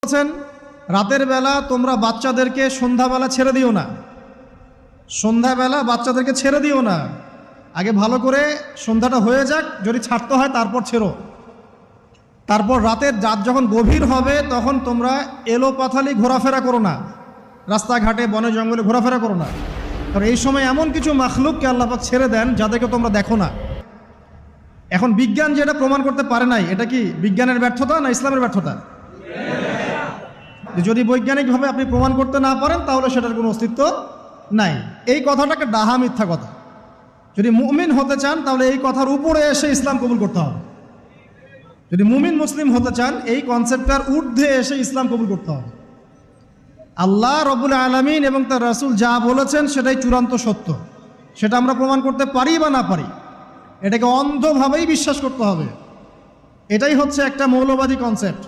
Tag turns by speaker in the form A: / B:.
A: বলছেন রাতের বেলা তোমরা বাচ্চাদেরকে সন্ধ্যাবেলা ছেড়ে দিও না। সন্ধ্যাবেলা বাচ্চাদেরকে ছেড়ে দিও না, আগে ভালো করে সন্ধ্যাটা হয়ে যাক, যদি ছাড়তে হয় তারপর ছেড়ো। তারপর রাতের রাত যখন গভীর হবে তখন তোমরা এলোপাথালি ঘোরাফেরা করো না, রাস্তাঘাটে বনে জঙ্গলে ঘোরাফেরা করো না। কারণ এই সময় এমন কিছু মাখলুককে আল্লাহ পাক ছেড়ে দেন যাদেরকে তোমরা দেখো না। এখন বিজ্ঞান যেটা প্রমাণ করতে পারে নাই, এটা কি বিজ্ঞানের ব্যর্থতা না ইসলামের ব্যর্থতা? যদি বৈজ্ঞানিকভাবে আপনি প্রমাণ করতে না পারেন তাহলে সেটার কোনো অস্তিত্ব নাই। এই কথাটাকে ডাহা মিথ্যা কথা। যদি মুমিন হতে চান তাহলে এই কথার উপরে এসে ইসলাম কবুল করতে হবে। যদি মুমিন মুসলিম হতে চান এই কনসেপ্টটার ঊর্ধ্বে এসে ইসলাম কবুল করতে হবে। আল্লাহ রব্বুল আলামিন এবং তার রাসূল যা বলেছেন সেটাই চূড়ান্ত সত্য, সেটা আমরা প্রমাণ করতে পারি বা না পারি, এটাকে অন্ধভাবেই বিশ্বাস করতে হবে। এটাই হচ্ছে একটা মৌলবাদী কনসেপ্ট।